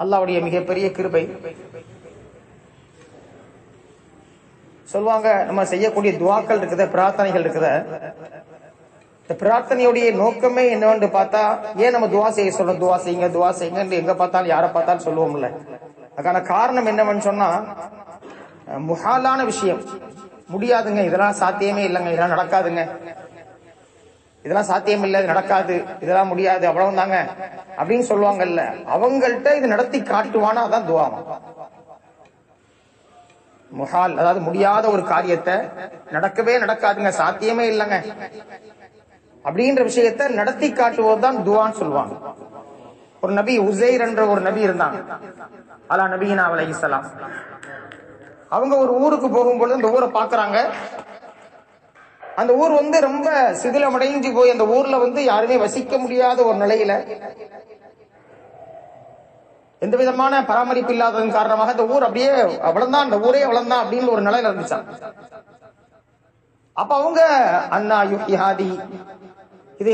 அல்லாஹ்வுடைய மிகப்பெரிய கிருபை. சொல்லுவாங்க, நம்ம செய்யக்கூடிய துஆக்கள் இருக்குது, பிரார்த்தனைகள் இருக்குது. இந்த பிரார்த்தனையுடைய நோக்கமே என்னவென்று பார்த்தா, ஏன் நம்ம துஆ செய்ய சொல்றோம்? துஆ செய்யுங்க எங்க பார்த்தாலும் யாரை பார்த்தாலும் சொல்லுவோம்ல. அதுக்கான காரணம் என்னவென்னு சொன்னா, முஹாலான விஷயம், முடியாதுங்க, இதெல்லாம் சாத்தியமே இல்லைங்க, இதெல்லாம் நடக்காதுங்க, இதெல்லாம் சாத்தியம் இல்லை, இது நடக்காது, இதெல்லாம் முடியாது, அவ்வளவு தாங்க அப்படின்னு சொல்லுவாங்கல்ல, அவங்கள்ட்ட இது நடத்தி காட்டுவானா அதான் துஆ. முஹால், அதாவது முடியாத ஒரு காரியத்தை, நடக்கவே நடக்காதுங்க, சாத்தியமே இல்லைங்க அப்படின்ற விஷயத்தை நடத்தி காட்டுவதுதான் துஆன்னு சொல்லுவாங்க. ஒரு நபி உசைர் என்ற ஒரு நபி இருந்தாங்க, அலா நபியினா அலைஹிஸ்ஸலாம். அவங்க ஒரு ஊருக்கு போகும்பொழுது அந்த ஊரை பாக்குறாங்க. அந்த ஊர் ரொம்ப சிதிலமடைஞ்சு போய், அந்த ஊர்ல யாருமே வசிக்க முடியாத ஒரு நிலையில, எந்த விதமான பராமரிப்பு இல்லாததன் காரணமாக அந்த ஊர் அப்படியே அவ்வளவுதான், அந்த ஊரே அவ்வளவுதான் அப்படின்னு ஒரு நிலையில இருந்துச்சான். அப்ப அவங்க அண்ணா யுஹ்யாதி, இது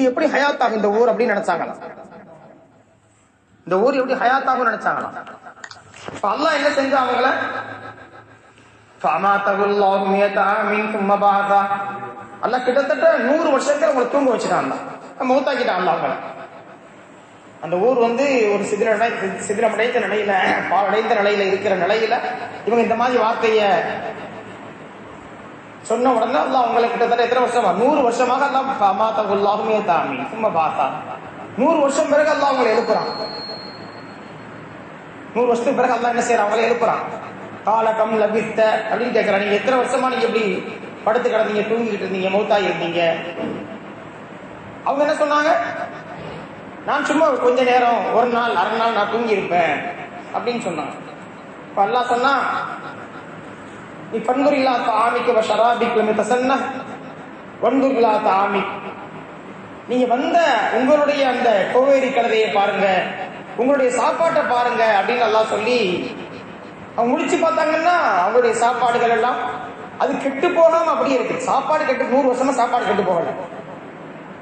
எப்படி ஹயாத்தாகும் இந்த ஊர் அப்படின்னு நினைச்சாங்களாம். இந்த ஊர் எப்படி ஹயாத்தாகும் நினைச்சாங்களாம். இப்ப அல்லாஹ் என்ன செஞ்சா அவங்கள அல்லாஹ் கிட்டத்தட்ட 100 வருஷத்துல அவங்களை தூங்க வச்சுட்டான், மௌத்தாக்கிட்டான் அவங்கள. அந்த ஊர் ஒரு சிதிலமடைந்த நிலையில, பாழடைந்த நிலையில இருக்கிற நிலையில இவங்க இந்த மாதிரி வார்த்தைய சொன்ன உடனே அல்லாஹ் அவங்களை கிட்டத்தட்ட எத்தனை வருஷமா, 100 வருஷமாக அல்லாஹ் 100 வருஷம் பிறகு அல்லாஹ் அவங்களை எழுப்புறான். 100 வருஷத்துக்கு பிறகு அல்லாஹ் என்ன செய்யறான், அவங்களை எழுப்புறான். காலகம் லபித்த அப்படின்னு கேட்கிறான், நீங்க எத்தனை வருஷமா நீங்க எப்படி படுத்து கிடந்தீங்க, தூங்கிட்டு இருந்தீங்க, மௌத்தாகி இருந்தீங்க? அவங்க என்ன சொன்னாங்க, நான் சும்மா கொஞ்ச நேரம், ஒரு நாள் அரை நாள் நான் தூங்கி இருப்பேன் அப்படின்னு சொன்னாங்க. இப்ப அல்லாஹ் சொன்னா, நீ பன்குரிலா தாமிக்க ஷராபிக் தசன்ன வன்குரிலா தாமிக், நீங்க உங்களுடைய அந்த கோவேரி கழுதையை பாருங்க, உங்களுடைய சாப்பாட்டை பாருங்க அப்படின்னு அல்லாஹ் சொல்லி அவங்க முடிச்சு பார்த்தாங்கன்னா அவங்களுடைய சாப்பாடுகள் எல்லாம் அது கெட்டு போகாம அப்படியே இருக்கு. சாப்பாடு கெட்டு 100 வருஷமா சாப்பாடு கெட்டு போகல.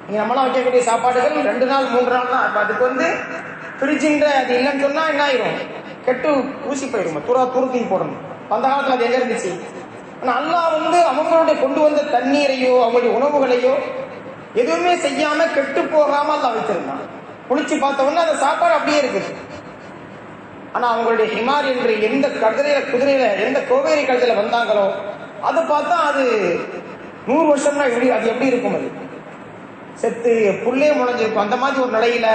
நீங்க நம்மளாம் வைக்கக்கூடிய சாப்பாடுகள் 2 நாள் 3 நாள் தான். அதுக்கு ஃப்ரிட்ஜின்ற அது இல்லைன்னு சொன்னா என்ன ஆயிரும், கெட்டு ஊசி போயிடும், துருத்தி போடணும். அந்த காலத்துல அது எங்க இருந்துச்சு? ஆனா அல்லாஹ் அவங்களுடைய கொண்டு வந்த தண்ணீரையோ அவங்களுடைய உணவுகளையோ எதுவுமே செய்யாம கெட்டு போகாம அல்லாஹ் வச்சிருந்தான். குளிச்சு பார்த்தவொன்னே அந்த சாப்பாடு அப்படியே இருக்குது. ஆனா அவங்களுடைய ஹிமார் என்று எந்த குதிரையில எந்த கோவேரி கழுத்துல வந்தாங்களோ அதை பார்த்தா அது 100 வருஷம்னா அது எப்படி இருக்கும், அது செத்து புள்ளே முளைஞ்சிருக்கும். அந்த மாதிரி ஒரு நிலையில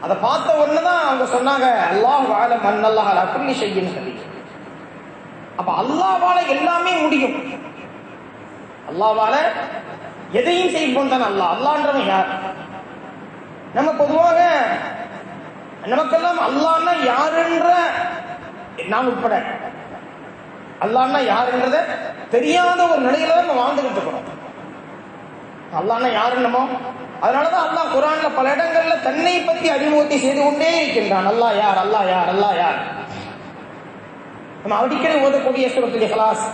அதை பார்த்த உடனேதான் அவங்க சொன்னாங்க, அல்லாஹ் வாழ மன்னல்லாஹ் அலா குல்லி ஷைஇன் கதீர். அப்ப அல்லாஹ்வால எல்லாமே முடியும், அல்லாஹ்வால எதையும் செய்வோம் தான். அல்லாஹ்ன்றவன் யார்? நம்ம பொதுவாக நமக்கெல்லாம் அல்லாஹ்னா யாருன்ற, நான் உட்பட அல்லாஹ்னா யாருன்றத தெரியாத ஒரு நிலையில தான் நம்ம வாழ்ந்துகிட்டு இருக்கிறோம். அல்லாஹ்னா யாருன்னமோ, அதனாலதான் அல்லாஹ் குர்ஆன்ல பல இடங்கள்ல தன்னை பற்றி அறிமுகத்தை செய்து கொண்டே இருக்கின்றான். அல்லாஹ் யார், அல்லாஹ் யார், அல்லாஹ் யார். நம்ம அடிக்கடி ஓதக்கூடிய சூரத்துல் இக்லாஸ்,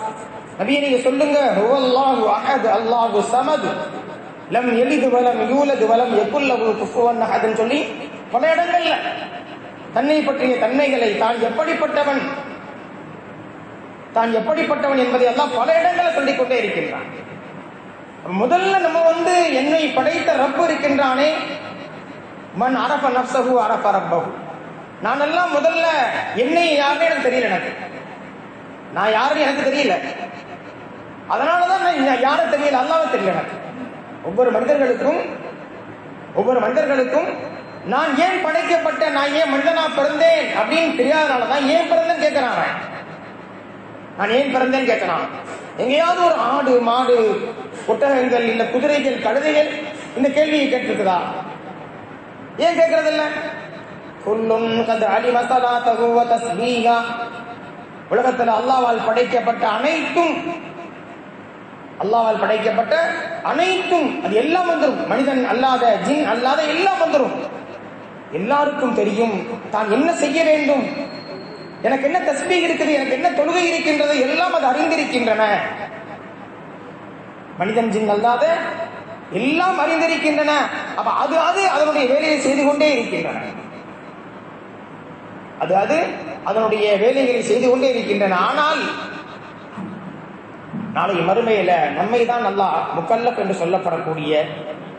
நபியே நீங்க சொல்லுங்க, ஹுவல்லாஹு அஹத் அல்லாஹு ஸமத் லம் யலித் வலம் யூலத் வலம் யகுல் லஹு குஃபுவன் அஹத்னு சொல்லி பல இடங்கள்ல தன்னை பற்றிய தன்மைகளை, தான் எப்படிப்பட்டவன் என்பதை எல்லாம் பல இடங்களை சொல்லிக் கொண்டே இருக்கின்றான். முதல்ல நம்ம என்னை படைத்த ரப்பு இருக்கின்றானே, மன் அரஃப நஃப்ஸஹு அரஃப ரப்பஹு. நான் எல்லாம் முதல்ல என்னை யாருன்னு எனக்கு தெரியல, நான் யாருன்னு எனக்கு தெரியல, அதனாலதான் நான் யாரும் தெரியல, அல்லாஹ்வை தெரியல எனக்கு. ஒவ்வொரு மனிதர்களுக்கும் நான் ஏன் படைக்கப்பட்டேன், நான் ஏன் மனிதனா பிறந்தேன் அப்படின்னு தெரியாதனாலதான் ஏன் பிறந்தேன்னு கேட்கிறான். நான் ஏன் பிறந்தேன்னு கேட்கிறான். எங்கேயாவது ஒரு ஆடு மாடு ஒட்டகங்கள் இல்ல குதிரைகள் கழுதைகள் இந்த கேள்வியை கேட்டிருக்குதா? ஏன் கேட்கறது இல்ல? உலகத்துல அல்லாஹ்வால் படைக்கப்பட்ட அனைத்தும் அது எல்லாம் வந்துடும். மனிதன் அல்லாத, ஜின் அல்லாத எல்லாம் வந்துடும். எல்லாருக்கும் தெரியும் தான் என்ன செய்ய வேண்டும், எனக்கு என்ன தஸ்பீஹ் இருக்குது, எனக்கு என்ன தொழுகை இருக்கின்றது, எல்லாம் அது அறிந்திருக்கின்றன. மனிதன் ஜின் அல்லாத எல்லாம் அறிந்திருக்கின்றன. அப்ப அது அதனுடைய வேலையை செய்து கொண்டே இருக்கின்றன. அது அதனுடைய வேலைகளை செய்து கொண்டே இருக்கின்றன. ஆனால் நாளை மறுமையில நம்மை தான் நல்லா முக்கல்லப் என்று சொல்லப்படக்கூடிய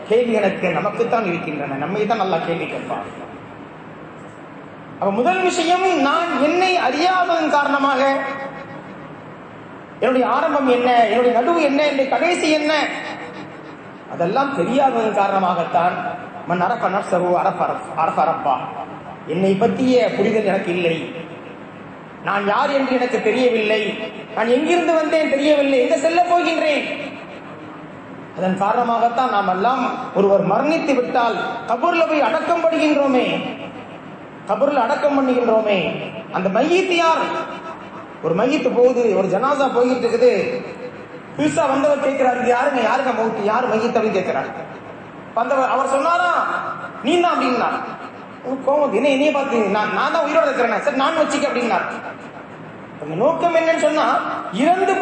கேள்வி கணக்கு நமக்குத்தான் இருக்கின்றன. நம்மை தான் நல்லா கேள்வி கேட்பார். அப்ப முதல் விஷயம், நான் என்னை அறியாததன் காரணமாக என்னுடைய ஆரம்பம் என்ன, என்னுடைய நடுவு என்ன, என்னுடைய கடைசி என்ன, அதெல்லாம் தெரியாததன் காரணமாகத்தான் மன் அரஃப நஃப்ஸஹு அரஃப ரப்பஹ், என்னை பற்றிய புரிதல் எனக்கு இல்லை, நான் யார் என்று எனக்கு தெரியவில்லை, நான் எங்கிருந்து வந்தேன் தெரியவில்லை, எங்க செல்ல போகின்றேன். அதன் காரணமாகத்தான் நாம் எல்லாம் ஒருவர் மரணித்து விட்டால் கபூர்ல போய் அடக்கம் பண்ணுகின்றோமே, கபூர்ல அடக்கம் பண்ணுகின்றோமே. அந்த மையத்து யார்? ஒரு மையத்து போகுது, ஒரு ஜனாசா போயிட்டு இருக்குது. புதுசா வந்தவர் கேட்கிறாரு, யாருங்க யாருங்க மௌத்து, யார் மையத்து அப்படின்னு கேட்கிறாரு. வந்தவர் அவர் சொன்னாரா, நீ தான் அப்படின்னா கோவம், என்னைய பார்த்து நான் தான் உயிரோட இருக்கிறேன், சரி நான் வச்சுக்க அப்படின்னார். நோக்கம் என்னன்னு சொன்னா, இறந்து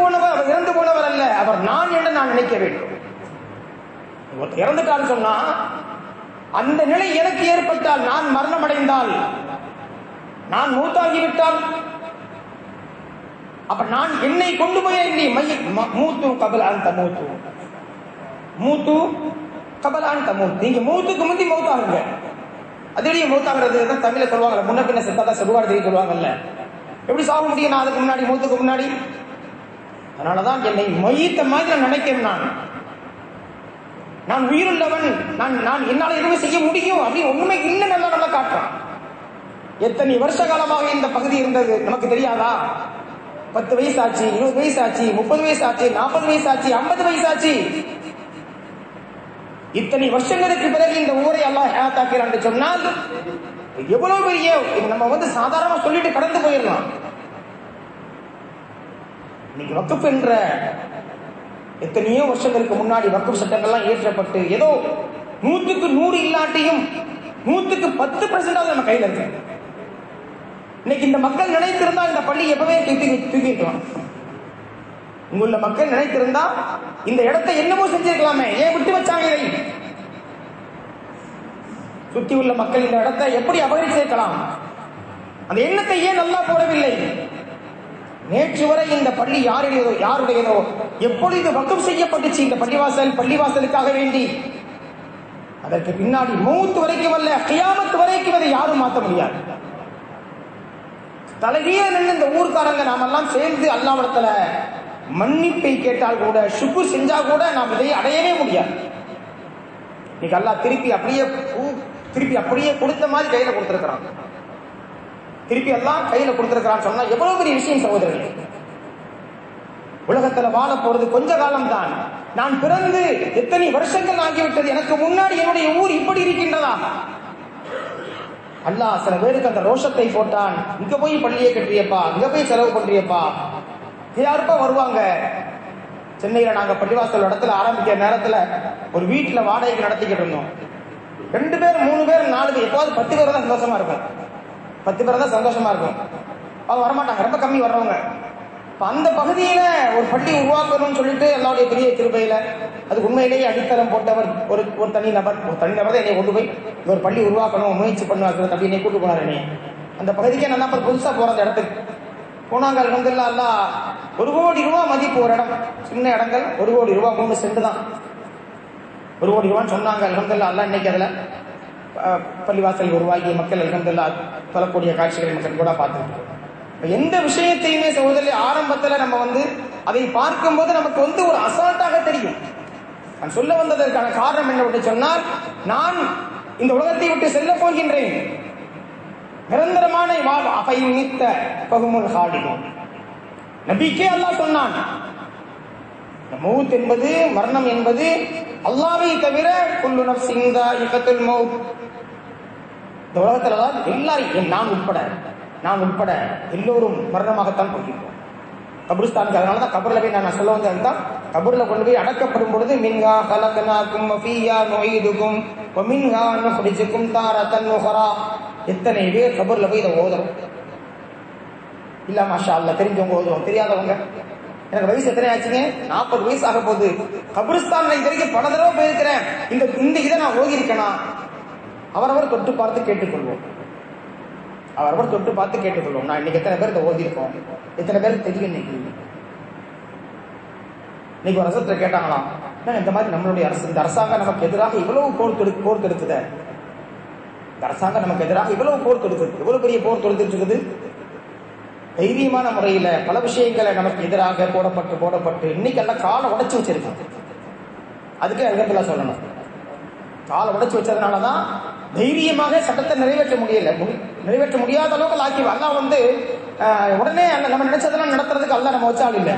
போனவர் அல்ல, அவர் நான் என்று நான் நினைக்க வேண்டும். இறந்துட்டான்னு சொன்னா, அந்த நிலை எனக்கு ஏற்பட்டால், நான் மரணம் அடைந்தால், நான் மூத்தாகிவிட்டால், அப்ப நான் என்னை கொண்டு போய் மூத்து கபல் அந்த மூத்து கபல் அந்த நீங்க மூத்துக்கு முந்தி மௌத்தாகுங்க. அதுலயும் மௌத்தாகிறது தமிழ்ல சொல்லுவாங்கல்ல, முன்ன பின்ன செத்தாதான் செல்வாடு தெரிய சொல்லுவாங்கல்ல. எப்படி சாக முடியும் நான் அதுக்கு முன்னாடி, மூத்துக்கு முன்னாடி? அதனாலதான் என்னை மையத்த மாதிரி நான் நினைக்கிறேன். நான் உயிருள்ளவன், நான் என்னால் எதுவும் செய்ய முடியும் அப்படின்னு ஒண்ணுமே இல்லை நல்லா நல்லா காட்டுறான். எத்தனை வருஷ காலமாக இந்த பகுதி இருந்தது நமக்கு தெரியாதா? 10 வயசு ஆச்சு, 20 வயசு ஆச்சு, 30 வயசு ஆச்சு, 40 வயசு ஆச்சு, 50 வயசு ஆச்சு. இத்தனை வருஷங்களுக்கு பிறகு இந்த ஊரை அல்லாஹ் ஹயாத்தாக்கிறான் என்று சொன்னால் எவ்வளவு பெரிய, நம்ம சாதாரணமா சொல்லிட்டு கடந்து போயிடலாம். இன்னைக்கு வக்ஃப் என்ற எத்தனையோ வருஷங்களுக்கு முன்னாடி வக்ஃப் சட்டங்கள்லாம் ஏற்றப்பட்டு ஏதோ 100க்கு 100 இல்லாட்டியும் 100க்கு 10% நம்ம கையில இருக்கு. இன்னைக்கு இந்த மக்கள் நினைத்திருந்தா இந்த பள்ளி எப்பவே தூக்கிட்டு உங்கள மக்கள் நினைத்திருந்தா இந்த இடத்தை என்னமோ செஞ்சிருக்கலாமே, ஏன் விட்டு வச்சாங்க? இதை சுற்றி உள்ள மக்கள் இந்த இடத்தை எப்படி அபகரிச்சிருக்கலாம்? அந்த எண்ணத்தை ஏன் நல்லா போடவில்லை? நேற்று வரை இந்த பள்ளி யாருடையதோ எப்பொழுது வக்ஃப் செய்யப்பட்டுச்சு இந்த பள்ளிவாசலுக்காக வேண்டி, அதற்கு பின்னாடி மௌத் வரைக்கும் அல்ல, கியாமத் வரைக்கும் அதை யாரும் மாற்ற முடியாது. தலைகீழ நின்று இந்த ஊர்க்காரங்க நாமெல்லாம் சேர்ந்து அல்லாஹ்விடத்துல மன்னிப்பை கேட்டால் கூட, சுக்ர் செஞ்சா கூட நாம் இதை அடையவே முடியாது. இன்னைக்கு அல்லாஹ் திருப்பி அப்படியே கொடுத்த மாதிரி கையில கொடுத்திருக்கிறான். திருப்பி எல்லாம் கையில கொடுத்திருக்கிறான்னு சொன்னா எவ்வளவு பெரிய விஷயம் சகோதரர்களே. உலகத்துல வாழ போறது கொஞ்ச காலம் தான். நான் பிறந்து எத்தனை வருஷங்கள் ஆகிவிட்டது, எனக்கு முன்னாடி என்னுடைய ஊர் இப்படி இருக்கின்றதா? அல்லாஹ் சில பேருக்கு அந்த ரோஷத்தை போட்டான். இங்க போய் பள்ளியை கட்டுறியப்பா, இங்க போய் செலவு பண்றியப்பா, யாருப்பா வருவாங்க? சென்னையில நாங்க பள்ளிவாசல் இடத்துல ஆரம்பிக்கிற நேரத்துல ஒரு வீட்டுல வாடகைக்கு நடத்திக்கிட்டு இருந்தோம். 2 பேர் 3 பேர் 4 பேர், எப்போது 10 பேர் தான் சந்தோஷமா இருக்கும். 10 பேர் தான் சந்தோஷமா இருக்கும். அவங்க வரமாட்டாங்க, ரொம்ப கம்மி வர்றவங்க. அந்த பகுதியில ஒரு பள்ளி உருவாக்கணும்னு சொல்லிட்டு எல்லாருடைய பெரிய கிருபையில அதுக்கு உண்மையிலேயே அடித்தளம் போட்டவர் ஒரு தனி நபர் தான் என்னை கொண்டு போய் ஒரு பள்ளி உருவாக்கணும் முயற்சி பண்ணுவாங்க அப்படி என்னை கூட்டு போனார். என்னை அந்த பகுதிக்கே நல்லா புதுசா போற அந்த இடத்துக்கு போனாங்க. அல்ஹம்துலில்லாஹ் அல்லாஹ் 1 கோடி ரூபாய் மதிப்பு ஒரு இடம், சின்ன இடங்கள் 1 கோடி ரூபாய் 3 சென்ட் தான் 1 கோடி ரூபான்னு சொன்னாங்க. அல்ஹம்துலில்லாஹ் அல்லாஹ் இன்னைக்கு அதுல பள்ளிவாசல் உருவாகி மக்கள் அல்ஹம்துலில்லாஹ் தொழக்கூடிய காட்சிகளை மக்கள் கூட பார்த்துருக்கோம். எந்த விஷயத்தையுமே சகோதரி ஆரம்பத்துல நம்ம அதை பார்க்கும்போது நமக்கு ஒரு அசால்ட்டாக தெரியும். நான் சொல்ல வந்ததற்கான காரணம் என்ன சொன்னால், நான் இந்த உலகத்தை விட்டு செல்ல போகின்றேன். நிரந்தரமான நபிக்கே அல்லாஹ் சொன்னான், மௌத் என்பது, மரணம் என்பது அல்லாஹ்வை தவிர குல்லு நஃப்ஸின் தாயிகத்துல் மௌத். இந்த உலகத்துல தான் எல்லாரும், நான் உட்பட எல்லோரும் மரணமாகத்தான் போகின்றோம். கபருஸ்தானுக்கு அதனாலதான் கபர்ல போய் நான் சொல்ல வந்ததுதான், கபர்ல கொண்டு போய் அடக்கப்படும் பொழுது மின்ஹா கலக்னாக்கும் வஃபியா நுஈதுகும் வமின்ஹா நுக்ரிஜுகும் தாரத்தன் உஹரா. எத்தனை பேர் கபர்ல போய் இதை ஓதுறோம்? இல்ல மாஷா அல்லாஹ், தெரிஞ்சவங்க ஓதுவோம், தெரியாதவங்க எனக்கு வயசு எத்தனை ஆச்சுங்க? 40 வயசு ஆக போகுது. கபிரிஸ்தான் இது வரைக்கும் பல தடவை போயிருக்கிறேன். இந்த இதை நான் ஓதி இருக்கேனா? அவரவர் தொட்டு பார்த்து கேட்டுக்கொள்வோம். அவரவர் தொட்டு பார்த்து கேட்டுக்கொள்வோம். நான் இன்னைக்கு எத்தனை பேர் இதை ஓதி இருக்கோம், எத்தனை பேருக்கு தெரியும்? இன்னைக்கு ஒரு அரசத்துல கேட்டாங்களாம், இந்த மாதிரி நம்மளுடைய அரசு, இந்த அரசாங்கம் நமக்கு எதிராக இவ்வளவு போர் தொடுக்குது, இந்த அரசாங்கம் நமக்கு எதிராக இவ்வளவு போர் தொடுக்குது, எவ்வளவு பெரிய போர் தொடுத்துட்டு இருக்குது. தைரியமான முறையில பல விஷயங்களை நமக்கு எதிராக போடப்பட்டு இன்னைக்கு எல்லாம் காலை உடைச்சு வச்சிருக்காங்க. அதுக்கே அல்ஹம்துலில்லாஹ் சொல்லணும். காலை உடைச்சு வச்சதுனாலதான் தைரியமாக சட்டத்தை நிறைவேற்ற முடியாத அளவுக்கு ஆக்கி. அல்லாஹ் உடனே நம்ம நினைச்சதெல்லாம் நடத்துறதுக்கு அல்லாஹ் நம்ம வச்சாலும் இல்லை.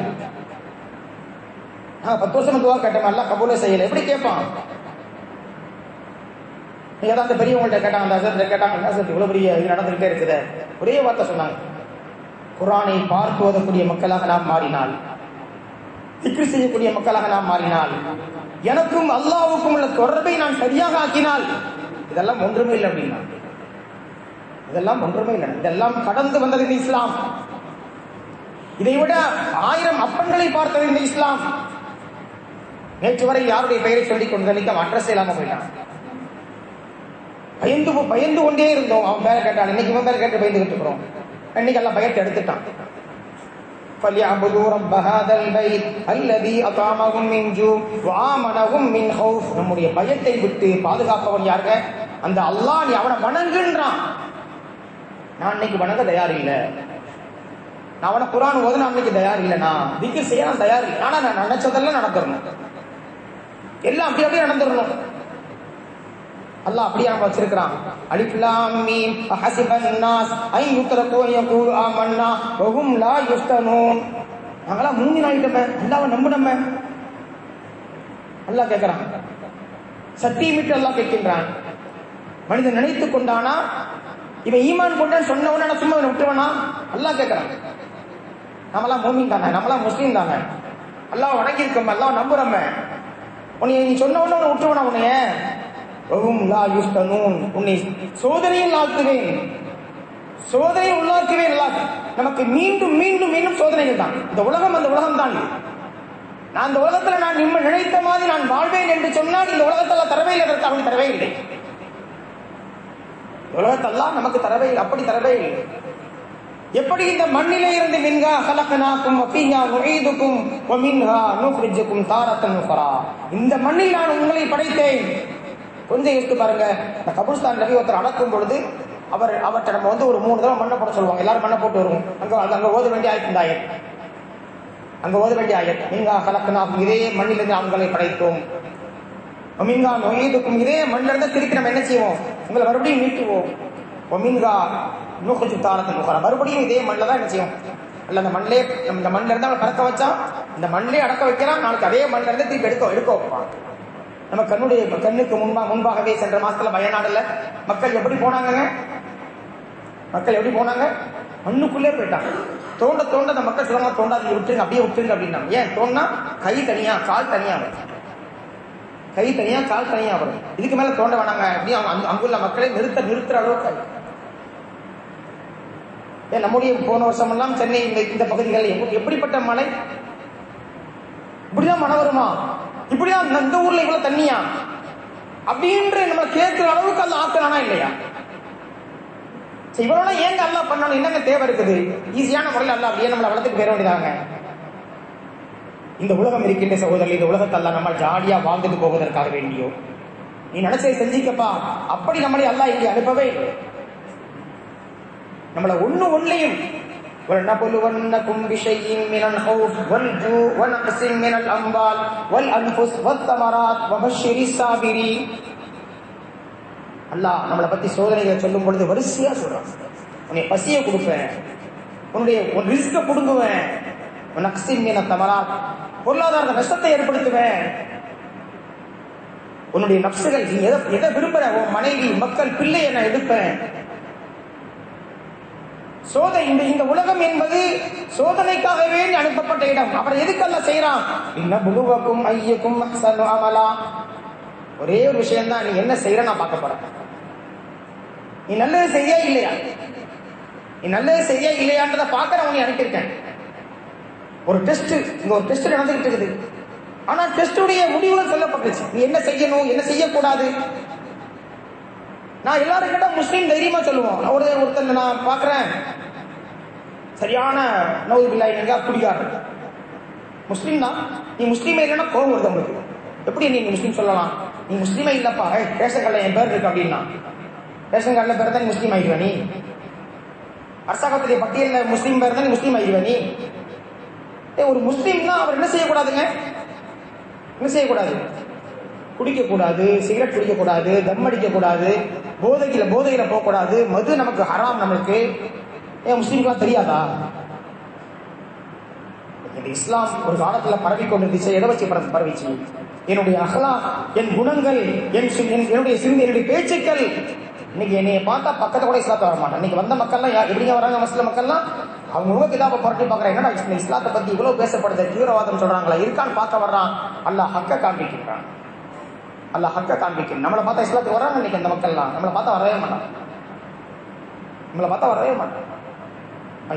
10 வருஷம் துவா கேட்டோம், அல்லாஹ் கபூலே செய்யல. எப்படி கேட்பான்? நீங்க தான் அந்த பெரியவங்கள்ட்ட கேட்டாங்க, அந்த அசத்துல கேட்டாங்க, இவ்வளவு பெரிய இது நடந்துகிட்டே இருக்குது. ஒரே வார்த்தை சொன்னாங்க, குர்ஆனை பார்த்து ஓதக்கூடிய மக்களாக நாம் மாறினால், திக்ர் செய்யக்கூடிய மக்களாக நாம் மாறினால், எனக்கும் அல்லாஹ்வுக்கும் உள்ள தொடர்பை நான் சரியாக ஆக்கினால், இதெல்லாம் ஒன்றுமே இல்லை அப்படின்னா. இதெல்லாம் ஒன்றுமே இல்லை. இதெல்லாம் கடந்து வந்தது இந்த இஸ்லாம். இதை விட 1000 அப்பன்களை பார்த்தது இந்த இஸ்லாம். நேற்று வரை யாருடைய பெயரை சொல்லிக் கொண்டு அட்ரஸ் இல்லாம போயிட்டான். பயந்து கொண்டே இருந்தோம். அவன் பேரை கேட்டான், இன்னைக்கு இவன் பேரை கேட்டு பயந்துகிட்டு இருக்கிறோம். இன்னைக்கு எல்லாம் பயத்தை எடுத்துட்டான். நம்முடைய பயத்தை விட்டு பாதுகாப்பவன் யாருங்க? அந்த அல்லாஹ். நீ அவனை வணங்குன்றான். நான் இன்னைக்கு வணங்க தயார் இல்லை. நான் அவனை குர்ஆன் ஓத நான் இன்னைக்கு தயார் இல்லை. நான் திக்ர் செய்ய நான் தயார் இல்லை. ஆனா நான் நினைச்சதெல்லாம் நடந்துடணும். எல்லாம் அப்படியே நடந்துடணும். அல்லாஹ் அப்படியே நம்ம வச்சிருக்கிறான். அலிஃப் லாம் மீம் ஹஸிபன் நாஸ் ஐ யுத்ரகு யகூலு ஆமன்னா வஹும் லா யுஃப்தனூன். நாங்களாம் மூமின் ஆயிட்டோமே, அல்லாஹ்வை நம்புனோமே. அல்லாஹ் கேட்கிறான், சத்தியமிட்டு அல்லாஹ் கேட்கின்றான். மனிதன் நினைத்துக் கொண்டானா இவன் ஈமான் கொண்டான்னு சொன்னவன சும்மா விட்டுருவனா? அல்லாஹ் கேட்கிறான். நம்மளாம் மூமின் தானே, நம்மளாம் முஸ்லீம் தானே, அல்லாஹ் வணங்கி இருக்கோம், அல்லாஹ் நம்புறோமே. உன்னை நீ சொன்ன உடனே விட்டுருவனா? உன்னைய உன்னை சோதனையில் ஆக்குவேன், சோதனையில் உள்ளாக்குவேன். நமக்கு மீண்டும் மீண்டும் மீண்டும் சோதனைகள் தான். இந்த உலகம் அந்த உலகம் தான். நான் இந்த உலகத்துல நான் நினைத்த மாதிரி நான் வாழ்வேன் என்று சொன்னால் இந்த உலகத்தெல்லாம் தரவே இல்லை. அதற்கு அவன் தரவே இல்லை. உலகத்தெல்லாம் நமக்கு தரவே இல்லை, அப்படி தரவே இல்லை. எப்படி இந்த மண்ணிலே இருந்து மின்ஹா ஹலக்னாக்கும் வஃபீஹா நுஈதுக்கும் வமின்ஹா நுக்ரிஜுக்கும் தாரத்தன் உக்ரா. இந்த மண்ணில் நான் உங்களை படைத்தேன். கொஞ்சம் யோசித்து பாருங்க. இந்த கபிரிஸ்தான் நபி ஒருத்தர் அடக்கும் பொழுது அவர்கிட்ட நம்ம ஒரு 3 தடவை மண்ணை போட சொல்லுவாங்க. எல்லாரும் மண்ணை போட்டு வருவோம். அங்க ஓத வேண்டிய ஆயத், இந்த ஆயத் அங்க ஓத வேண்டிய ஆயத். மின்ஹா ஹலக்னாக்கும், இதே மண்ணிலிருந்து அவங்களை படைத்தோம். வமின்ஹா நுஈதுக்கும், இதே மண்ணிலிருந்து திருப்பி நம்ம என்ன செய்வோம்? உங்களை மறுபடியும் மீட்டுவோம். வமின்ஹா நுக்ரிஜுக்கும் தாரத்தன் உக்ரா. மறுபடியும் இதே மண்ணில் தான் என்ன செய்வோம்? அல்ல அந்த மண்ணிலே, இந்த மண்ணில இருந்து அவனை பறக்க வச்சா இந்த மண்ணிலே அடக்க வைக்கிறான். நாளைக்கு அதே மண்ணில இருந்து திருப்பி எடுக்க வைப்பான். நம்ம கண்ணுக்கு முன்பாகவே சென்ற மாசத்துல வயநாடுல மக்கள் எப்படி போனாங்க? மண்ணுக்குள்ளே போயிட்டாங்க. தோண்ட அந்த மக்கள் சொல்லுவாங்க, தோண்டாது, விட்டுருங்க, அப்படியே விட்டுருங்க அப்படின்னாங்க. ஏன் தோண்டா? கை தனியா கால் தனியா வரும். கை தனியா கால் தனியா வரும். இதுக்கு மேல தோண்ட வேணாங்க அப்படி அங்குள்ள மக்களை நிறுத்துற அளவுக்கு. ஏன் நம்முடைய போன வருஷம் எல்லாம் சென்னை இந்த பகுதிகள் எப்படிப்பட்ட மழை? இப்படிதான் மழை வருமா? இப்படியா இந்த ஊர்ல இவ்வளவு தண்ணியா அப்படின்ற நம்ம கேட்கிற அளவுக்கு அல்ல ஆக்கலானா இல்லையா? இவ்வளவு ஏங்க அல்லாஹ் பண்ணணும்? என்னங்க தேவை இருக்குது? ஈஸியான முறையில் அல்லாஹ் அப்படியே நம்மளை வளர்த்துக்கு போயிட வேண்டியதாங்க. இந்த உலகம் இருக்கின்ற சகோதரர், இந்த உலகத்தை அல்லாஹ் நம்ம ஜாலியா வாழ்ந்துட்டு போவதற்காக வேண்டியோ நீ நினைச்சதை செஞ்சிக்கப்பா, அப்படி நம்மளை அல்லாஹ் இங்கே அனுப்பவே இல்லை. நம்மளை ஒன்னையும் وَلَنَبْلُوَنَّكُمْ بِشَيْءٍ مِنَ الْخَوْفِ وَالْجُوعِ وَنَقْصٍ مِنَ الْأَمْوَالِ وَالْأَنْفُسِ وَالثَّمَرَاتِ وَبَشِّرِ الصَّابِرِينَ. அல்லாஹ் நம்மளை பத்தி சோதனைகளை சொல்லும் பொழுது வரிசையா சொல்றான். உன்னை பசியை கொடுப்பேன், உன்னுடைய ரிஸ்கை கொடுங்குவேன், நக்ஸின் மின தமராத், பொருளாதார நஷ்டத்தை ஏற்படுத்துவேன். உன்னுடைய நப்சுகள் நீ எதை விரும்புற, உன் மனைவி, மக்கள், பிள்ளையை நான் எடுப்பேன். இந்த உலகம் என்பது சோதனைக்காகவே அனுப்பப்பட்ட இடம். அப்புறம் எதுக்கெல்லாம் செய்யறான்? இன்னபுலுவக்கும் ஐயக்கும் அஹ்ஸனு அமலா. ஒரே ஒரு விஷயம் தான், நீ என்ன செய்யற நான் பார்க்க போறேன். நீ நல்லது செய்யா இல்லையா, நீ நல்லது செய்யா இல்லையான்றதை பார்க்க நான் உன்னை அனுப்பியிருக்கேன். ஒரு டெஸ்ட், இங்க ஒரு டெஸ்ட் நடந்துகிட்டு இருக்குது. ஆனா டெஸ்டுடைய முடிவுகள் சொல்லப்பட்டுச்சு, நீ என்ன செய்யணும் என்ன செய்யக்கூடாது. நான் எல்லாரும் கிட்ட முஸ்லீம் தைரியமா சொல்லுவோம். ஒருத்தர் நான் பாக்குறேன், சரியான நவுதுபில்லாஹி நீங்க குடிகார முஸ்லீம் தான், நீ முஸ்லீமே இல்லைன்னா கோவம் வருது உங்களுக்கு. எப்படி நீ முஸ்லீம் சொல்லலாம்? நீ முஸ்லீமே இல்லப்பா, ரேஷன் கார்டில் என் பேர் இருக்கு அப்படின்னா, ரேஷன் கார்டில் பேர் தான் நீ முஸ்லீம் ஆகிடுவ. நீ அரசாங்கத்துடைய பட்டியலில் முஸ்லீம் பேர் தான் நீ முஸ்லீம் ஆகிடுவ. நீ ஒரு முஸ்லீம்னா அவர் என்ன செய்யக்கூடாதுங்க? என்ன செய்யக்கூடாது? குடிக்கக்கூடாது, சிகரெட் குடிக்கக்கூடாது, தம் அடிக்கக்கூடாது, போதையில போகக்கூடாது, மது நமக்கு ஹராம். நமக்கு ஏன் முஸ்லீம்லாம் தெரியாதா? இந்த இஸ்லாம் ஒரு காலத்துல பரவி கொண்டிருந்துச்சு. எதை வச்சு பரவிச்சு? என்னுடைய அஹ்லாக், என் குணங்கள், என்னுடைய பேச்சுக்கள். இன்னைக்கு என்னைய பார்த்தா பக்கத்தை கூட இஸ்லாத்தை வர மாட்டேன். இன்னைக்கு வந்த மக்கள்லாம் எப்படிங்க வராங்க? முஸ்லிம் மக்கள்லாம் அவங்க கிதாபை புரட்டி பார்க்குறேன். என்னடா இஸ்லாத்தை பத்தி இவ்வளவு பேசப்படுது, தீவிரவாதம் சொல்றாங்களா, இருக்கான்னு பார்க்க வர்றான். அல்லாஹ் ஹக்க காண்பிக்கிறான். அல்லாஹ் ஹக்க காண்பிக்கும். நம்மளை பார்த்தா இஸ்லாத்துக்கு வராங்க. இன்னைக்கு அந்த மக்கள்லாம் நம்மளை பார்த்தா வரவே மாட்டான். நம்மளை பார்த்தா வரவே மாட்டான்.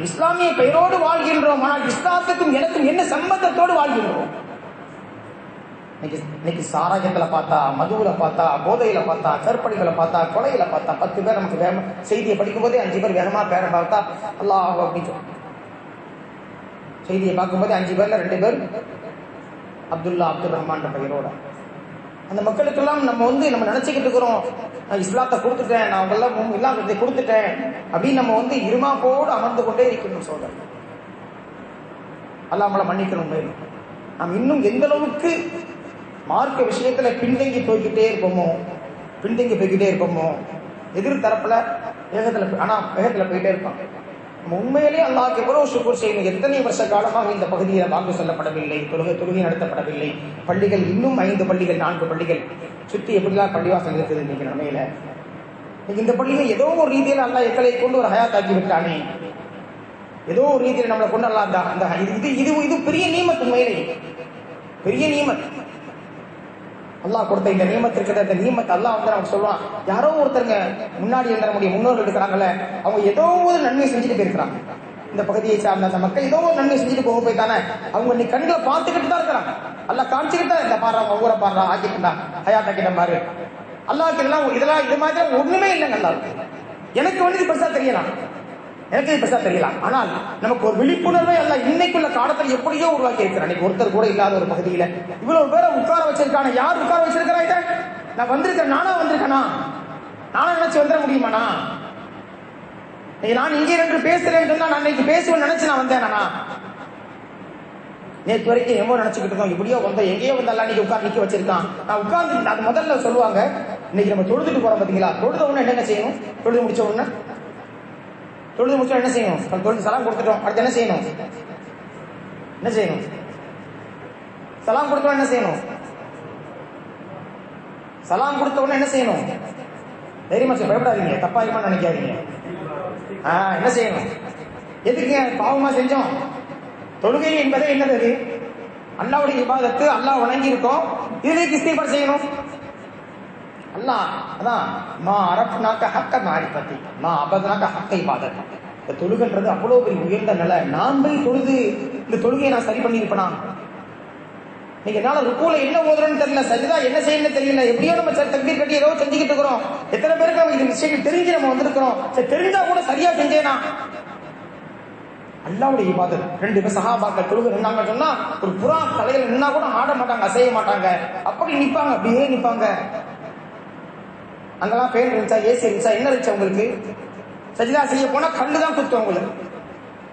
இஸ்லாமிய பெயரோடு வாழ்கின்றோம், ஆனால் இஸ்லாத்துக்கும் எனக்கும் என்ன சம்பந்தத்தோடு வாழ்கின்றோம்? இன்னைக்கு சாராயத்துல பார்த்தா, மதுவுல பார்த்தா, போதையில பார்த்தா, கற்பழிகளை பார்த்தா, கொலையில பார்த்தா, 10 பேர் நமக்கு வேகமா செய்தியை படிக்கும் போதே 5 பேர் வேகமா பேரை பார்த்தா அல்லாஹ் அப்படின்னு செய்தியை பார்க்கும்போது 5 பேர்ல 2 பேர் அப்துல் ரஹ்மான் பெயரோட. அந்த மக்களுக்கெல்லாம் நம்ம நினைச்சுக்கிட்டு இருக்கிறோம், இஸ்லாத்தை கொடுத்துட்டேன், நான் எல்லாம் இல்லாததை கொடுத்துட்டேன் அப்படின்னு நம்ம இருமாப்போடு அமர்ந்து கொண்டே இருக்கணும். சோதர் அல்லாஹ் நம்மளை மன்னிக்கணும். மேலும் நாம் இன்னும் எந்த அளவுக்கு மார்க்க விஷயத்துல பின்தங்கி போய்கிட்டே இருப்போமோ, எதிர்த்தரப்புல வேகத்துல போயிட்டே இருப்பாங்க. நம்ம உண்மையிலே அல்லாஹ்க்கு எவ்வளவு ஷுக்ர் செய்யணும். எத்தனை வருஷ காலமாக இந்த பகுதியில் வாக்கு சொல்லப்படவில்லை, தொழுகை நடத்தப்படவில்லை. பள்ளிகள் இன்னும் 5 பள்ளிகள் 4 பள்ளிகள் சுற்றி எப்படிலாம் பள்ளிவாசல் இருக்குது இன்னைக்கு நிலையில. இந்த பள்ளிகள் ஏதோ ஒரு ரீதியில் அல்லாஹ் எங்களை கொண்டு ஒரு ஹயாத் ஆக்கி விட்டானே, ஏதோ ஒரு ரீதியில் நம்மளை கொண்டு அல்லாஹ் இது பெரிய நீமத். உண்மையிலே பெரிய நீமத். அல்லாஹ் கொடுத்த இந்த நியமத்து இருக்கிற இந்த நியமத்தை அல்லாஹ் நமக்கு சொல்லுவான். யாரோ ஒருத்தருங்க முன்னாடி இருந்த நம்முடைய முன்னோர்கள் இருக்கிறாங்கல்ல, அவங்க ஏதோ ஒரு நன்மை செஞ்சுட்டு போயிருக்கிறாங்க. இந்த பகுதியை சார்ந்த அந்த மக்கள் ஏதோ ஒரு நன்மை செஞ்சுட்டு போக போய் தானே அவங்க இன்னைக்கு கண்களை பார்த்துக்கிட்டு தான் இருக்கிறாங்க. அல்லாஹ் காமிச்சுக்கிட்டு தான் இந்த பாடுறா, அவங்க ஊரை பாடுறா, ஆக்கிட்டா ஹயாத் ஆக்கிட்ட பாரு. அல்லாஹ்க்கு இதெல்லாம் இது மாதிரி ஒண்ணுமே இல்லைங்க. அல்லாஹ்க்கு எனக்கு பெருசா தெரியலாம், ஆனால் நமக்கு ஒரு விழிப்புணர்வை அல்லாஹ் இன்னைக்குள்ள காலத்தில் எப்படியோ உருவாக்கி இருக்கிறான். இன்னைக்கு ஒருத்தர் கூட இல்லாத ஒரு பகுதியில இவ்வளவு பேரை உட்கார வச்சிருக்கான. யார் உட்கார வச்சிருக்கிறா? இதை நான் வந்திருக்கேன், நானா நினைச்சு வந்துட முடியுமாண்ணா? நான் இங்கே இருந்து பேசுறேன்னு சொன்னா நான் இன்னைக்கு பேசுவேன்னு நினைச்சு நான் வந்தேனா? நேற்று வரைக்கும் எவ்வளோ நினைச்சுக்கிட்டு இருக்கோம், இப்படியோ வந்தோம், எங்கேயோ வந்தாலும் இன்னைக்கு உட்கார் நிக்க வச்சிருக்கான். நான் உட்கார்ந்து அது முதல்ல சொல்லுவாங்க, இன்னைக்கு நம்ம தொழுதுட்டு போறோம் பாத்தீங்களா, தொழுத உடனே என்னங்க செய்யணும்? தொழுது முடிச்ச உடனே என்ன செய்யணும்? தொழுது சலாம் கொடுத்துட்டோம், அடுத்து என்ன செய்யணும்? சலாம் கொடுத்தோம் என்ன செய்யணும்? சலாம் கொடுத்த உடனே என்ன செய்யணும்? தைரியமா பயப்படாதீங்க, தப்பாயிரமா நினைக்காதீங்க. என்ன செய்யணும்? எதுக்குங்க பாவமா செஞ்சோம்? தொழுகை என்பதே என்னது? அல்லாஹ்வுடைய இபாதத்து, அல்லாஹ் வணங்கி இருக்கோம், இதுக்கு இஸ்திக்பார் செய்யணும். அல்லாஹ் அதான் மா அரப்னாக்க ஹக்க மாரிஃபத்தி மா அபத்னாக்க ஹக்க இபாதத். இந்த தொழுகைன்றது அவ்வளவு பெரிய உயர்ந்த நிலை. நான் போய் தொழுது இந்த தொழுகையை நான் சரி பண்ணியிருப்பேனா? நீங்க என்னால ருக்கூல என்ன ஓதுறோன்னு தெரியல, சஜிதா என்ன செய்யணும்னு தெரியல, எப்படியோ நம்ம தக்பீர் கட்டி ஏதோ செஞ்சுக்கிட்டு இருக்கிறோம். எத்தனை பேருக்கு நம்ம இது விஷயங்கள் தெரிஞ்சு நம்ம வந்திருக்கிறோம். சரி, தெரிஞ்சா கூட சரியா செஞ்சேனா? அல்லாஹ்வுடைய இபாதத். 2 சஹாபாக்கள் தொழுகை நின்னாங்க சொன்னா, ஒரு புறா தலையில நின்னா கூட ஆட மாட்டாங்க, அசைய மாட்டாங்க, அப்படி நிப்பாங்க, அப்படியே நிப்பாங்க. அங்கெல்லாம் ஃபேன் இருந்துச்சா, ஏசி இருந்துச்சா, என்ன இருந்துச்சு உங்களுக்கு? சஜிதா செய்ய போனா கல்லு தான் குத்தும் உங்களுக்கு.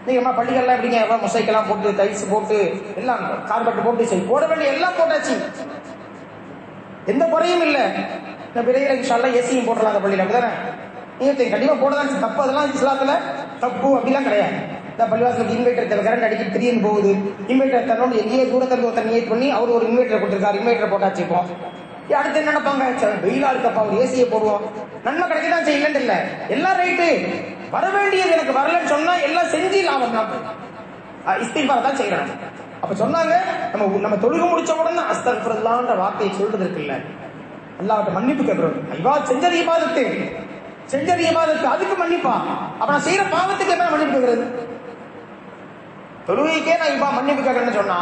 நீங்க பள்ளிகள்லாம் எப்படிங்க மொசைக்கெல்லாம் போட்டு, டைல்ஸ் போட்டு, எல்லாம் கார்பெட் போட்டு, சரி போட வேண்டிய எல்லாம் போட்டாச்சு, எந்த குறையும் இல்லை. இந்த விரைவில் இன்ஷால்லா ஏசியும் போட்டுடலாம் அந்த பள்ளியில், அப்படிதானே? நீங்க கண்டிப்பா போடதான் தப்பு, அதெல்லாம் இஸ்லாத்துல தப்பு அப்படிலாம் கிடையாது. இந்த பள்ளிவாசலுக்கு இன்வெர்டர் கரண்ட் அடிக்க திடீர்னு போகுது, இன்வெர்டர் தன்னோடு எங்கேயோ தூரத்தில் ஒருத்தர் நியேட் பண்ணி அவர் ஒரு இன்வெர்டர் கொடுத்துருக்காரு, இன்வெர்டர் போட்டாச்சு. இப்போ அடுத்து என்ன நினைப்பாங்க? வெயிலா இருக்கப்பா ஒரு ஏசியை போடுவோம், நன்மை கிடைக்கதான் செய்யலன்னு இல்லை, எல்லாம் ரைட்டு. வர வேண்டியது எனக்கு வரலன்னு சொன்னா எல்லாம் செஞ்சு லாபம் தான், இஸ்திக்பார் தான் செய்யணும். அப்ப சொன்னாங்க, நம்ம தொழுகை முடிச்ச உடனே அஸ்தக்ஃபிருல்லாஹ்ன்ற வார்த்தையை சொல்றது இருக்குல்ல, அல்லாஹ்ட்ட மன்னிப்பு கேட்கிறோம். இபாதத் செஞ்சது இபாதத்து, அதுக்கு மன்னிப்பா. அப்ப நான் செய்யற பாவத்துக்கு என்ன மன்னிப்பு கேட்கறது? தொழுகைக்கே நான் இப்ப மன்னிப்பு கேட்கறேன்னு சொன்னா,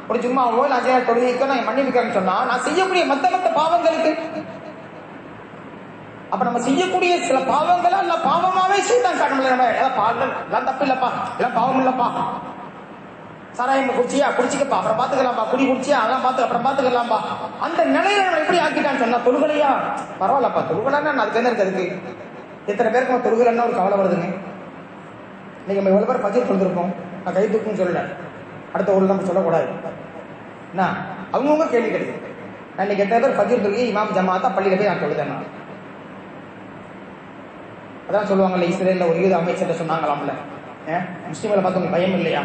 ஒரு ஜும்மாவோ இல்லை தொழுகைக்கோ நான் மன்னிப்பு கேட்கறேன்னு சொன்னா, நான் செய்யக்கூடிய மத்த பாவங்களுக்கு, அப்ப நம்ம செய்யக்கூடிய சில பாவங்களை அல்ல பாவமாவே செய்தான் காட்டல. நம்ம எல்லாம் தப்பு இல்லப்பா, எல்லாம் பாவம் இல்லப்பா, சாராயம் குடிச்சியா குடிச்சிக்கப்பா, அப்புறம் பாத்துக்கலாம்பா, குடி குடிச்சியா அதெல்லாம் பார்த்து அப்புறம் பாத்துக்கலாம்பா, அந்த நிலையில நம்ம எப்படி ஆக்கிட்டான்னு சொன்னா, தொழுகலையா பரவாயில்லப்பா, தொழுகலன்னா அதுக்கு என்ன இருக்கு? எத்தனை பேருக்கு நம்ம தொழுகலன்னா ஒரு கவலை வருதுங்க. இன்னைக்கு நம்ம எவ்வளவு பேர் பஜ்ர் தொழுதுருக்கோம், நான் கை தூக்குன்னு சொல்லல, அடுத்த ஊர்ல நம்ம சொல்லக்கூடாது. என்ன அவங்கவுங்க கேள்வி கிடையாது. நான் இன்னைக்கு எத்தனை பேர் பஜ்ர் தொழுகி இமாம் ஜமாத்தா பள்ளியில போய் நான் தொழுதேன். நான் அதான் சொல்லுவாங்கல்ல, இஸ்ரேல்ல ஒரு யூத அமைச்சர் சொன்னாங்களாம்ல, முஸ்லீம்களை பார்த்து உங்களுக்கு பயம் இல்லையா?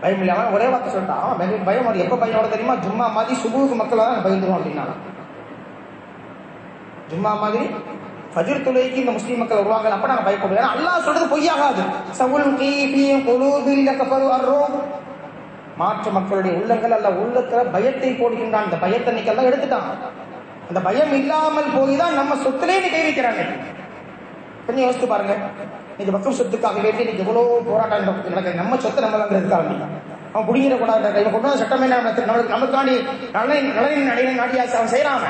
பயம் இல்லையா? ஒரே வார்த்தை சொல்லிட்டான், பயம் வரும். எப்ப பயம் வரும் தெரியுமா? ஜும்மா மாதிரி சுபுவுக்கு மக்கள் தான் பயந்துரும் அப்படின்னா, ஜும்மா மாதிரி ஃபஜ்ர் தொழுகைக்கு இந்த முஸ்லீம் மக்கள் வருவாங்க, அப்ப நாங்க பயப்படுவோம். ஏன்னா அல்லாஹ் சொல்றது பொய்யாகாது. மாற்று மக்களுடைய உள்ளங்கள் அல்ல உள்ளத்துல பயத்தை போடுகின்றான். இந்த பயத்தை இன்னைக்கெல்லாம் எடுத்துட்டான். அந்த பயம் இல்லாமல் போய் தான் நம்ம சொத்துலேயே கை வைக்கிறாங்க. கொஞ்சம் யோசித்து பாருங்க, இன்னைக்கு மக்கள் சொத்துக்காக வேண்டி இன்னைக்கு எவ்வளவு போராட்டம் நடக்குது. நம்ம சொத்தை நம்ம வாங்குறதுக்காக அவன் குடிக்கிறக்கூடாது, இவன் கொண்டு வந்த சட்டமே நமக்காண்டி நலனின் நாடியாச்சு அவன் செய்யறாம.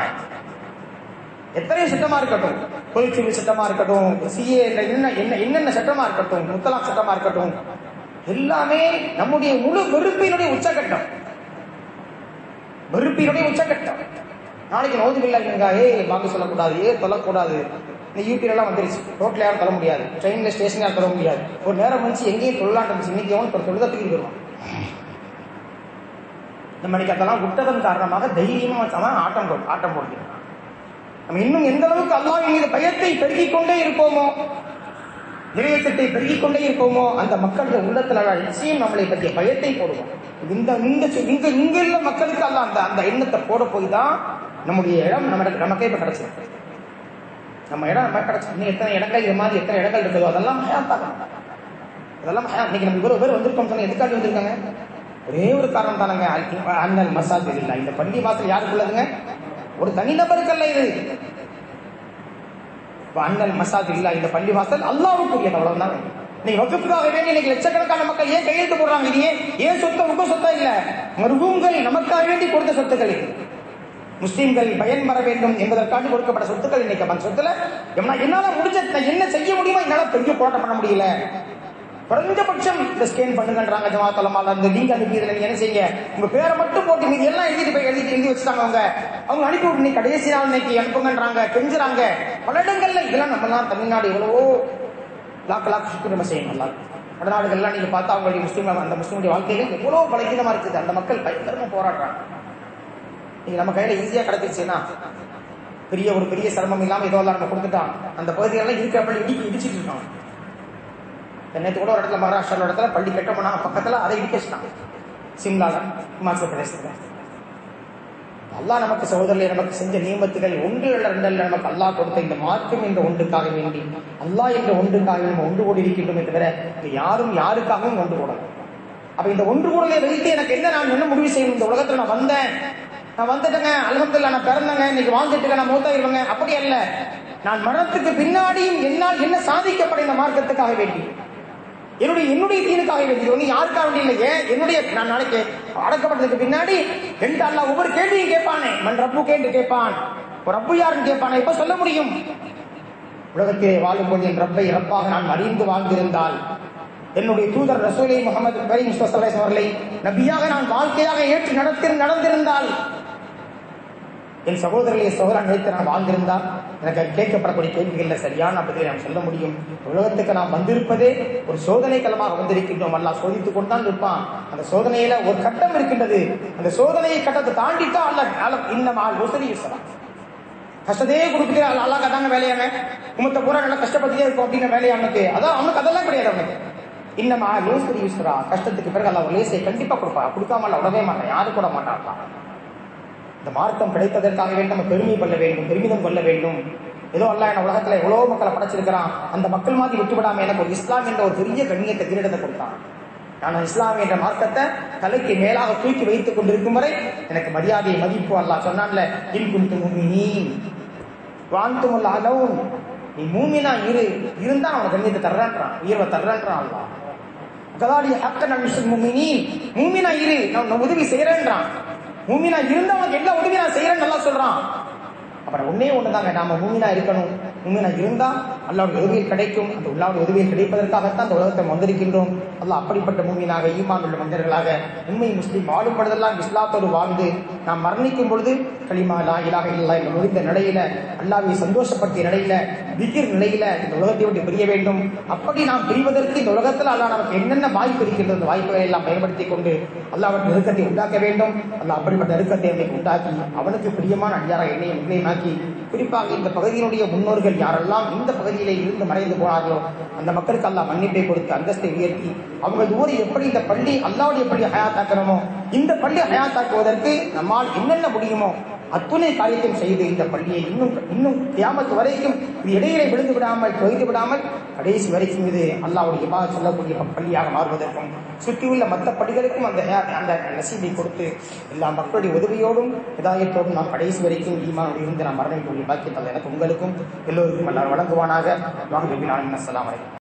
எத்தனை சட்டமா இருக்கட்டும், பொதுச்சிவில் சட்டமா இருக்கட்டும், சிஏ என்னென்ன சட்டமா இருக்கட்டும், முத்தலாக் சட்டமா இருக்கட்டும், எல்லாமே நம்முடைய முழு வெறுப்பினுடைய உச்சகட்டம். வெறுப்பினுடைய உச்சகட்டம். நாளைக்கு நோதுமில்லா வாங்க சொல்லக்கூடாது, சொல்லக்கூடாது. இந்த யூபியில எல்லாம் வந்துருச்சு, ரோட்ல யாரும் தர முடியாது, ட்ரெயின்ல ஸ்டேஷன் யாரும் தர முடியாது. ஒரு நேரம் வந்துச்சு எங்கேயும் தொழிலாட்டம் இருந்துச்சு, இன்னைக்கு எவனும் தொழிலத்துக்கு வருவான். நம்ம இன்னைக்கு அதெல்லாம் விட்டதன் காரணமாக தைரியமா ஆட்டம் போடுகிறோம். நம்ம இன்னும் எந்த அளவுக்கு அல்லாஹ்வின் மீது பயத்தை பெருகிக் கொண்டே இருப்போமோ, இறையச்சத்தை பெருகிக் கொண்டே இருப்போமோ, அந்த மக்களுடைய உள்ளத்துல நிச்சயம் நம்மளை பற்றிய பயத்தை போடுவோம். இங்குள்ள மக்களுக்கு அல்லாஹ் அந்த எண்ணத்தை போட போய் தான் நம்முடைய இடம் நமக்கே இப்ப கிடைச்சிருக்கு. நம்ம இடம் நம்ம கிடைச்சி இன்னும் எத்தனை இடங்கள் இது மாதிரி எத்தனை இடங்கள் இருக்குதோ அதெல்லாம் அதெல்லாம் இன்னைக்கு நம்ம இவ்வளவு பேர் வந்திருக்கோம் சொன்னா எதுக்காக வந்திருக்காங்க? ஒரே ஒரு காரணம் தானங்க, அண்ணல் மசாஜ் இல்லை. இந்த பள்ளி வாசல் யாருக்குள்ளதுங்க? ஒரு தனிநபருக்கல்ல இது. அண்ணல் மசாஜ் இல்ல, இந்த பள்ளி வாசல் அல்லாஹ்வுக்குரியது, அவ்வளவுதான். நீங்க வகுப்புக்காக வேண்டி இன்னைக்கு லட்சக்கணக்கான மக்கள் ஏன் கையெழுத்து போடுறாங்க? இது ஏன் சொத்து உங்க சொத்தா இல்ல, மருகூம்கள் நமக்காக வேண்டி கொடுத்த சொத்துக்கள். முஸ்லீம்கள் பயன் பெற வேண்டும் என்பதற்காக கொடுக்கப்பட்ட சொத்துக்கள். இன்னைக்கு அந்த சொத்துல என்னால முடிஞ்ச என்ன செய்ய முடியுமோ என்னால பெரிய போராட்டம் பண்ண முடியல. குறைஞ்சபட்சம் இந்த ஸ்கேன் பண்ணுங்கன்றாங்க ஜமாத் உலமால, இந்த லிங்க் அனுப்பியதுல நீங்க என்ன செய்யுங்க, உங்க பேரை மட்டும் போட்டு மீதி எல்லாம் எழுதி வச்சுட்டாங்க. அவங்க அனுப்பி விட்டு கடைசி நாள் இன்னைக்கு அனுப்புங்கன்றாங்க, கெஞ்சுறாங்க பல இடங்கள்ல. இதெல்லாம் நம்மலாம் தமிழ்நாடு எவ்வளவோ லாக்கு சுற்றி நம்ம செய்யணும். வடநாடுகள்லாம் நீங்க பார்த்தா அவங்களுடைய முஸ்லீம் அந்த முஸ்லீமுடைய வாழ்க்கைகள் எவ்வளவு பலகீனமா இருக்குது. அந்த மக்கள் பயங்கரமா போராடுறாங்க. நீங்க நம்ம கையில ஈஸியா கிடைச்சிருச்சுன்னா பெரிய சிரமம் இல்லாம ஏதோ நம்ம கொடுத்துட்டான். அந்த பகுதிகளெல்லாம் இருக்கிற இடிச்சிட்டு இருக்காங்க. நேற்று கூட ஒரு இடத்துல மகாராஷ்டிரா இடத்துல பள்ளி கட்ட போனாங்க, பக்கத்துல அதை இடிச்சிட்டாங்க. சிம்லால, இமாச்சல பிரதேசத்துல. அல்லாஹ் நமக்கு சகோதரர்களை நமக்கு செஞ்ச நியமத்துகள் ஒன்று அல்ல ரெண்டு அல்ல, நமக்கு அல்லாஹ் கொடுத்த இந்த மார்க்கம் என்ற ஒன்றுக்காக வேண்டி அல்லாஹ் என்ற ஒன்றுக்காக நம்ம ஒன்று கூடி இருக்கின்றோமே தவிர யாரும் யாருக்காகவும் ஒன்று கூடலாம். அப்ப இந்த ஒன்று கூடலை வைத்து எனக்கு நான் என்ன முடிவு செய்யணும்? இந்த உலகத்துல நான் வந்துட்டேங்க, அல்ஹம்துலில்லாஹ் நான் பிறந்தேங்க, இன்னைக்கு வாழ்ந்துட்டு நான் மூத்தாயிருவேங்க, அப்படி அல்ல. நான் மரணத்துக்கு பின்னாடியும் என்னால் என்ன சாதிக்கப்பட இந்த மார்க்கத்துக்காக வேண்டி, என்னுடைய தீனுக்காக வேண்டி, ஒண்ணு யாருக்காக வேண்டி இல்லையே, நான் நாளைக்கு அடக்கப்பட்டதுக்கு பின்னாடி ரெண்டு அல்லாஹ் ஒவ்வொரு கேள்வியும் கேட்பானே, மன் ரப்பு கேட்டு கேட்பான், ஒரு ரப்பு யாருன்னு கேட்பானே. இப்ப சொல்ல முடியும், உலகத்திலே வாழும்போது என் ரப்பை ரப்பாக நான் அறிந்து வாழ்ந்திருந்தால், என்னுடைய தூதர் ரசூலை முஹம்மது கரீம் ஸல்லல்லாஹு அலைஹி வஸல்லம் அவர்களை நபியாக நான் வாழ்க்கையாக ஏற்று நடந்திருந்தால், என் சகோதரன் நினைத்து நான் வாழ்ந்திருந்தால் எனக்கு கேட்கப்படக்கூடிய கேள்விகள்ல சரியான பதிலை நாம் சொல்ல முடியும். உலகத்துக்கு நாம் வந்திருப்பதே ஒரு சோதனை களமாக வந்திருக்கின்றோம். அல்லாஹ் சோதித்துக் கொண்டுதான் இருப்பான். அந்த சோதனையில ஒரு கட்டம் இருக்கின்றது. அந்த சோதனையை கட்டத்தை தாண்டித்தான் அல்லாஹ் இன்னும் உசரி கஷ்டத்தையே கொடுத்துட்டு அல்லாஹ் அதாங்க வேலையான குமத்தை பூரா நல்லா கஷ்டப்பட்டுட்டே இருக்கும் அப்படிங்கிற வேலையானது. அதான் அவனுக்கு அதெல்லாம் கிடையாது. அவனுக்கு இன்னமா யோசரி யூஸ்ரா, கஷ்டத்துக்கு பிறகு அல்லாஹ் லேசை கண்டிப்பா கொடுப்பா. கொடுக்காம விடவே மாட்டான், யாரு கூட மாட்டான். இந்த மார்க்கம் கிடைத்ததற்காக வேண்டும் நம்ம பெருமிதம் கொள்ள வேண்டும். ஏதோ அல்லாஹ் என்ன உலகத்துல எவ்வளவு மக்களை படைச்சிருக்கிறான், அந்த மக்கள் மாதிரி விட்டுவிடாம எனக்கு ஒரு இஸ்லாம் என்ற ஒரு பெரிய கண்ணியத்தை கிரீடத்தை கொடுத்தான். நான் இஸ்லாம் என்ற மார்க்கத்தை தலைக்கு மேலாக தூக்கி வைத்துக் கொண்டிருக்கும் வரை எனக்கு மரியாதை மதிப்பு அல்லாஹ் சொன்னான்ல, இன் குன்தும் முஃமினீன் வஅன்துமுல் அலவுன், நீ மூமினா இருந்தா அவன் கண்ணியத்தை தர்றான்றான், உயர்வை தர்றான்றான் அல்லாஹ். கதாலி ஹக்கன் அன்சுல் முஃமினீன், மூமினா இரு, நான் உதவி செய்யறேன்றான். மூமினா இருந்தவனுக்கு எல்லா உதவி நான் செய்யறேன்னு நல்லா சொல்றான். அப்புறம் ஒன்னே ஒண்ணுதாங்க, நாம மூமினா இருக்கணும். மூமினா இருந்தா அல்லாஹ்வுடைய உதவியில் கிடைக்கும். அந்த அல்லாஹ்வுடைய உதவியில் கிடைப்பதற்காகத்தான் அந்த உலகத்தை வந்திருக்கின்றோம். அல்லாஹ் அப்படிப்பட்ட மூமினாக, ஈமான் உள்ள மனிதர்களாக, உண்மை முஸ்லீம் வாழும் பொழுதெல்லாம் இஸ்லாத்தோடு வாழ்ந்து நாம் மரணிக்கும் பொழுது கலிமா லா இலாஹ இல்லல்லாஹ் என்ற முடிந்த நிலையில, அல்லாஹ்வை சந்தோஷப்படுத்திய நிலையில, திக்ர் நிலையில இந்த உலகத்தை விட்டு பிரிய வேண்டும். அப்படி நாம் பிரிவதற்கு இந்த உலகத்தில் அல்லாஹ் நமக்கு என்னென்ன வாய்ப்பு இருக்கின்றது, அந்த வாய்ப்புகளை எல்லாம் பயன்படுத்திக் கொண்டு அல்லாஹ்வுடைய நெருக்கத்தை உண்டாக்க வேண்டும். அல்லாஹ் அப்படிப்பட்ட நெருக்கத்தை என்னை உண்டாக்கி அவனுக்கு பிரியமான அடியாராக என்னை முன்னேமாக்கி, குறிப்பாக இந்த பகுதியினுடைய முன்னோர்கள் யாரெல்லாம் இந்த பகுதியிலே இருந்து மறைந்து போனார்களோ அந்த மக்களுக்கு அல்லாஹ் மன்னிப்பை கொடுத்து அந்தஸ்தை உயர்த்தி அவர்கள் ஊரை எப்படி இந்த பள்ளி அல்லாஹ்வுடைய பள்ளி ஹயாத்தாக்கணுமோ, இந்த பள்ளி ஹயாத்தாக்குவதற்கு நம்மால் என்னென்ன முடியுமோ அத்துணை காரியத்தையும் செய்து இந்த பள்ளியை இன்னும் கியாமத் வரைக்கும் இது இடையிலே விழுந்து விடாமல், தொய்ந்து விடாமல், கடைசி வரைக்கும் இது அல்லாஹ்வுடைய இபாதத் சொல்லக்கூடிய பள்ளியாக மாறுவதற்கும் சுற்றியுள்ள மற்ற பள்ளிகளுக்கும் அந்த நசீபை கொடுத்து எல்லா மக்களுடைய உதவியோடும் ஹிதாயத்தோடும் நாம் கடைசி வரைக்கும் ஈமானோடு இருந்து நாம் மரணிக்கக்கூடிய பாக்கியத்தை எனக்கு உங்களுக்கும் எல்லோருக்கும் எல்லாரும் வழங்குவானாக. அஸ்ஸலாமு அலைக்கும்.